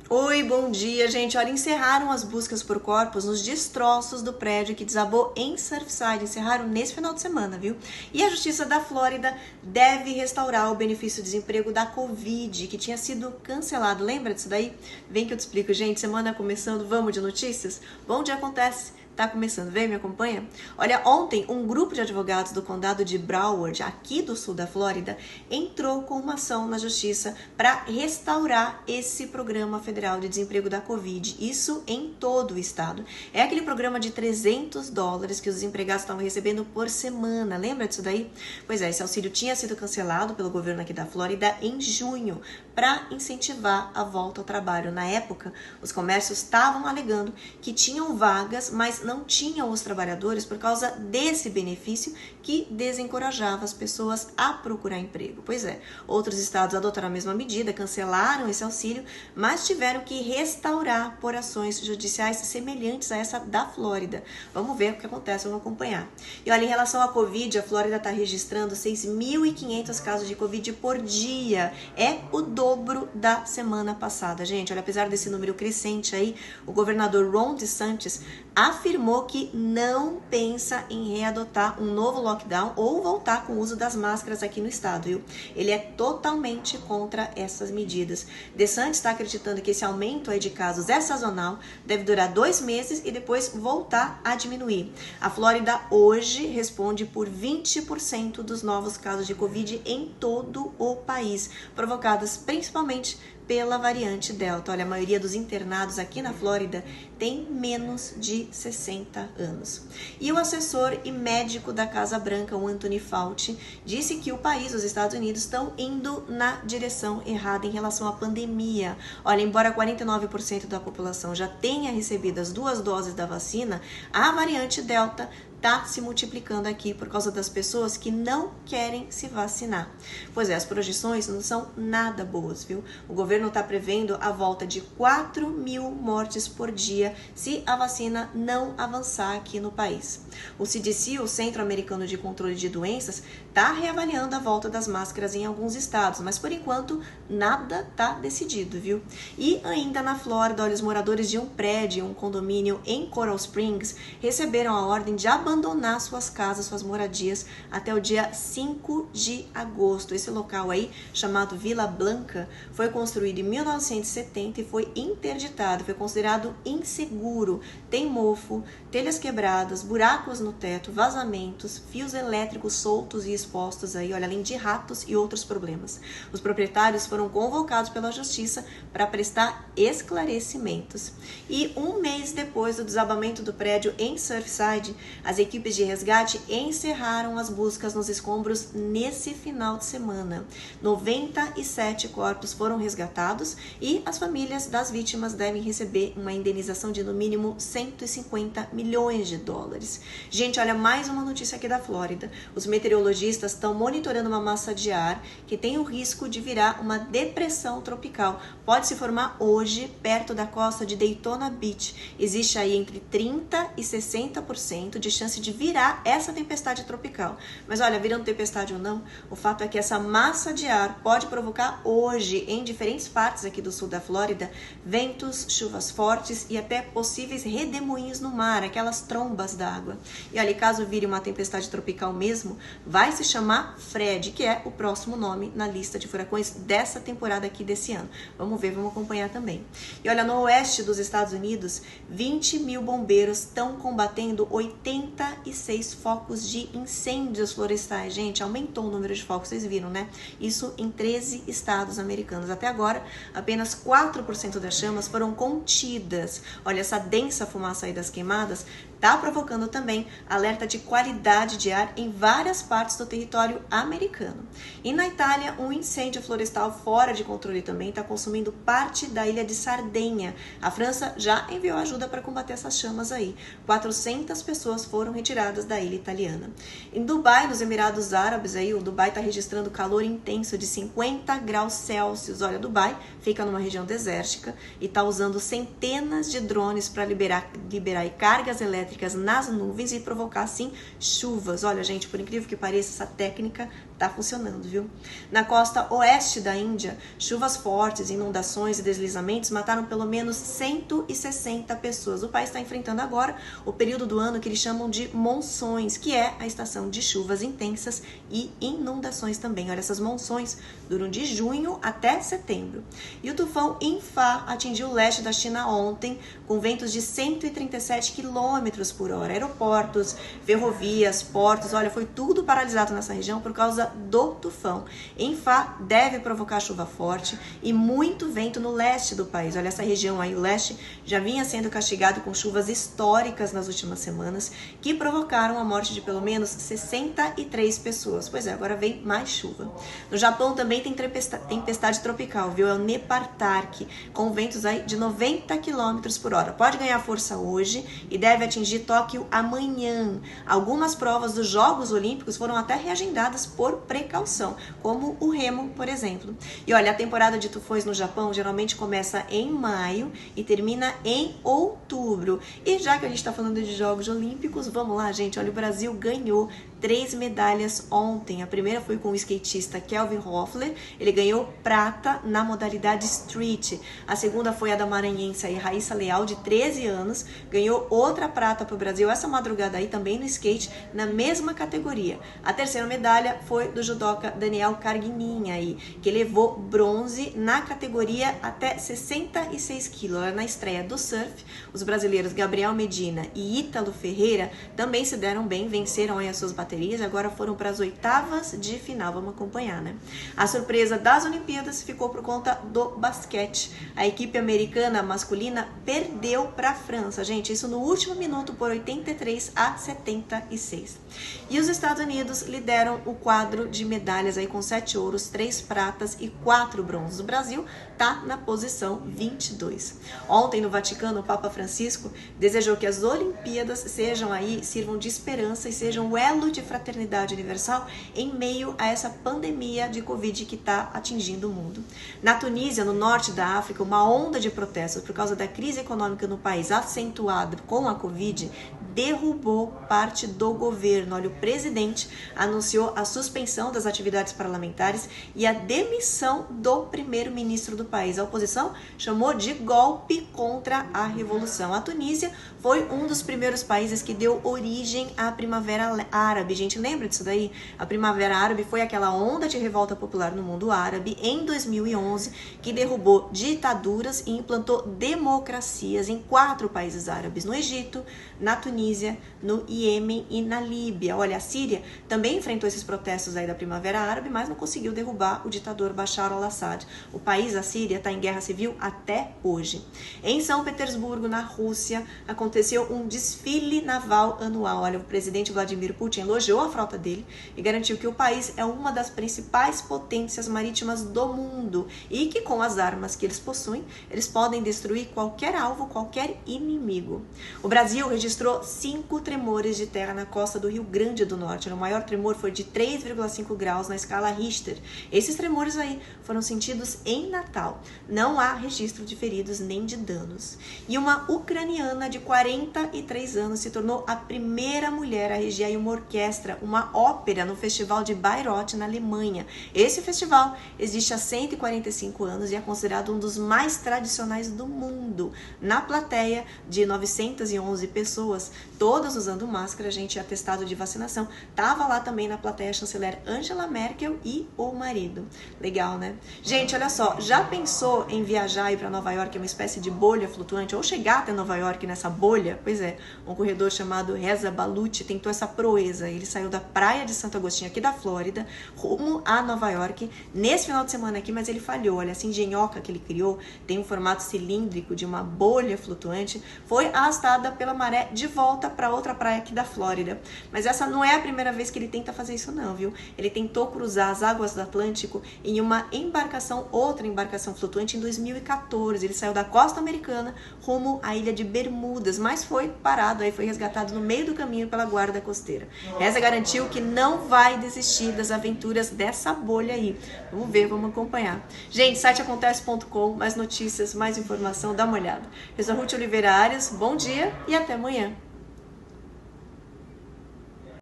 Oi, bom dia, gente. Olha, encerraram as buscas por corpos nos destroços do prédio que desabou em Surfside. Encerraram nesse final de semana, viu? E a Justiça da Flórida deve restaurar o benefício-desemprego da Covid, que tinha sido cancelado. Lembra disso daí? Vem que eu te explico, gente. Semana começando, vamos de notícias? Bom dia acontece. Tá começando, vem, me acompanha? Olha, ontem um grupo de advogados do condado de Broward, aqui do sul da Flórida, entrou com uma ação na justiça para restaurar esse programa federal de desemprego da Covid, isso em todo o estado. É aquele programa de $300 que os desempregados estavam recebendo por semana, lembra disso daí? Pois é, esse auxílio tinha sido cancelado pelo governo aqui da Flórida em junho para incentivar a volta ao trabalho. Na época, os comércios estavam alegando que tinham vagas, mas não tinham os trabalhadores por causa desse benefício que desencorajava as pessoas a procurar emprego. Pois é, outros estados adotaram a mesma medida, cancelaram esse auxílio, mas tiveram que restaurar por ações judiciais semelhantes a essa da Flórida. Vamos ver o que acontece, vamos acompanhar. E olha, em relação à Covid, a Flórida está registrando 6.500 casos de Covid por dia. É o dobro da semana passada, gente. Olha, apesar desse número crescente aí, o governador Ron DeSantis afirmou que não pensa em readotar um novo lockdown ou voltar com o uso das máscaras aqui no estado, viu? Ele é totalmente contra essas medidas. DeSantis está acreditando que esse aumento aí de casos é sazonal, deve durar 2 meses e depois voltar a diminuir. A Flórida hoje responde por 20% dos novos casos de Covid em todo o país, provocados principalmente pela variante Delta. Olha, a maioria dos internados aqui na Flórida tem menos de 60 anos. E o assessor e médico da Casa Branca, o Anthony Fauci, disse que o país, os Estados Unidos, estão indo na direção errada em relação à pandemia. Olha, embora 49% da população já tenha recebido as 2 doses da vacina, a variante Delta está se multiplicando aqui por causa das pessoas que não querem se vacinar. Pois é, as projeções não são nada boas, viu? O governo está prevendo a volta de 4.000 mortes por dia se a vacina não avançar aqui no país. O CDC, o Centro Americano de Controle de Doenças, está reavaliando a volta das máscaras em alguns estados, mas por enquanto nada está decidido, viu? E ainda na Flórida, olha, os moradores de um prédio, um condomínio em Coral Springs, receberam a ordem de abandonar suas casas, suas moradias, até o dia 5 de agosto. Esse local aí, chamado Vila Blanca, foi construído em 1970 e foi interditado, foi considerado inseguro. Tem mofo, telhas quebradas, buracos no teto, vazamentos, fios elétricos soltos e expostos aí, olha, além de ratos e outros problemas. Os proprietários foram convocados pela justiça para prestar esclarecimentos. E um mês depois do desabamento do prédio em Surfside, as equipes de resgate encerraram as buscas nos escombros nesse final de semana. 97 corpos foram resgatados e as famílias das vítimas devem receber uma indenização de no mínimo $150 milhões. Gente, olha, mais uma notícia aqui da Flórida. Os meteorologistas estão monitorando uma massa de ar que tem o risco de virar uma depressão tropical. Pode se formar hoje perto da costa de Daytona Beach. Existe aí entre 30% e 60% de chance de virar essa tempestade tropical. Mas olha, virando tempestade ou não, o fato é que essa massa de ar pode provocar hoje, em diferentes partes aqui do sul da Flórida, ventos, chuvas fortes e até possíveis redemoinhos no mar, aquelas trombas d'água. E olha, caso vire uma tempestade tropical mesmo, vai se chamar Fred, que é o próximo nome na lista de furacões dessa temporada aqui desse ano. Vamos ver, vamos acompanhar também. E olha, no oeste dos Estados Unidos, 20.000 bombeiros estão combatendo 86 focos de incêndios florestais. Gente, aumentou o número de focos, vocês viram, né? Isso em 13 estados americanos. Até agora, apenas 4% das chamas foram contidas. Olha, essa densa fumaça aí das queimadas está provocando também alerta de qualidade de ar em várias partes do território americano. E na Itália, um incêndio florestal fora de controle também está consumindo parte da ilha de Sardenha. A França já enviou ajuda para combater essas chamas aí. 400 pessoas foram retiradas da ilha italiana. Em Dubai, nos Emirados Árabes, aí, o Dubai está registrando calor intenso de 50 graus Celsius. Olha, Dubai fica numa região desértica e está usando centenas de drones para liberar cargas elétricas nas nuvens e provocar, assim, chuvas. Olha, gente, por incrível que pareça, essa técnica tá funcionando, viu? Na costa oeste da Índia, chuvas fortes, inundações e deslizamentos mataram pelo menos 160 pessoas. O país está enfrentando agora o período do ano que eles chamam de monções, que é a estação de chuvas intensas e inundações também. Olha, essas monções duram de junho até setembro. E o tufão Infa atingiu o leste da China ontem, com ventos de 137 km por hora. Aeroportos, ferrovias, portos, olha, foi tudo paralisado nessa região por causa do tufão. Infa deve provocar chuva forte e muito vento no leste do país. Olha, essa região aí, o leste, já vinha sendo castigado com chuvas históricas nas últimas semanas, que provocaram a morte de pelo menos 63 pessoas. Pois é, agora vem mais chuva. No Japão também tem tempestade tropical, viu? É o Nepartak, com ventos aí de 90 km por hora. Pode ganhar força hoje e deve atingir Tóquio amanhã. Algumas provas dos Jogos Olímpicos foram até reagendadas por precaução, como o remo, por exemplo. E olha, a temporada de tufões no Japão geralmente começa em maio e termina em outubro. E já que a gente está falando de Jogos Olímpicos, vamos lá, gente. Olha, o Brasil ganhou 3 medalhas ontem. A primeira foi com o skatista Kelvin Hoffler, ele ganhou prata na modalidade street. A segunda foi a da maranhense Raíssa Leal, de 13 anos, ganhou outra prata para o Brasil essa madrugada aí também no skate, na mesma categoria. A terceira medalha foi do judoca Daniel Carguininha aí, que levou bronze na categoria até 66 quilos. Na estreia do surf, os brasileiros Gabriel Medina e Ítalo Ferreira também se deram bem, venceram aí as suas baterias, agora foram para as oitavas de final. Vamos acompanhar, né? A surpresa das Olimpíadas ficou por conta do basquete. A equipe americana masculina perdeu para a França, gente, isso no último minuto por 83-76. E os Estados Unidos lideram o quadro de medalhas aí com 7 ouros, 3 pratas e 4 bronzes. O Brasil tá na posição 22. Ontem no Vaticano, o Papa Francisco desejou que as Olimpíadas sirvam de esperança e sejam o elo de fraternidade universal em meio a essa pandemia de Covid que está atingindo o mundo. Na Tunísia, no norte da África, uma onda de protestos por causa da crise econômica no país acentuada com a Covid derrubou parte do governo. Olha, o presidente anunciou a suspensão das atividades parlamentares e a demissão do primeiro-ministro do país. A oposição chamou de golpe contra a revolução. A Tunísia foi um dos primeiros países que deu origem à Primavera Árabe. Gente, lembra disso daí? A Primavera Árabe foi aquela onda de revolta popular no mundo árabe em 2011 que derrubou ditaduras e implantou democracias em 4 países árabes: no Egito, na Tunísia, no Iêmen e na Líbia. Olha, a Síria também enfrentou esses protestos aí da Primavera Árabe, mas não conseguiu derrubar o ditador Bashar al-Assad. O país, a Síria, está em guerra civil até hoje. Em São Petersburgo, na Rússia, aconteceu um desfile naval anual. Olha, o presidente Vladimir Putin elogiou a frota dele e garantiu que o país é uma das principais potências marítimas do mundo e que com as armas que eles possuem, eles podem destruir qualquer alvo, qualquer inimigo. O Brasil registrou 5 tremores de terra na costa do Rio Grande do Norte. O maior tremor foi de 3,5 graus na escala Richter. Esses tremores aí foram sentidos em Natal. Não há registro de feridos nem de danos. E uma ucraniana de 43 anos se tornou a primeira mulher a reger uma orquestra, uma ópera no Festival de Bayreuth, na Alemanha. Esse festival existe há 145 anos e é considerado um dos mais tradicionais do mundo. Na plateia de 911 pessoas, todas usando máscara, gente, atestado de vacinação. Tava lá também na plateia a chanceler Angela Merkel e o marido. Legal, né? Gente, olha só, já pensou em viajar para Nova York, uma espécie de bolha flutuante, ou chegar até Nova York nessa bolha? Pois é, um corredor chamado Reza Baluchi tentou essa proeza. Ele saiu da praia de Santo Agostinho, aqui da Flórida, rumo a Nova York, nesse final de semana aqui, mas ele falhou. Olha, essa engenhoca que ele criou tem um formato cilíndrico de uma bolha flutuante, foi arrastada pela maré de volta para outra praia aqui da Flórida. Mas essa não é a primeira vez que ele tenta fazer isso não, viu? Ele tentou cruzar as águas do Atlântico em uma embarcação, outra embarcação flutuante, em 2014. Ele saiu da costa americana rumo à ilha de Bermudas, mas foi parado, aí foi resgatado no meio do caminho pela guarda costeira. Reza garantiu que não vai desistir das aventuras dessa bolha aí. Vamos ver, vamos acompanhar. Gente, siteacontece.com, mais notícias, mais informação, dá uma olhada. Eu sou Ruth Oliveira Arias, bom dia e até amanhã.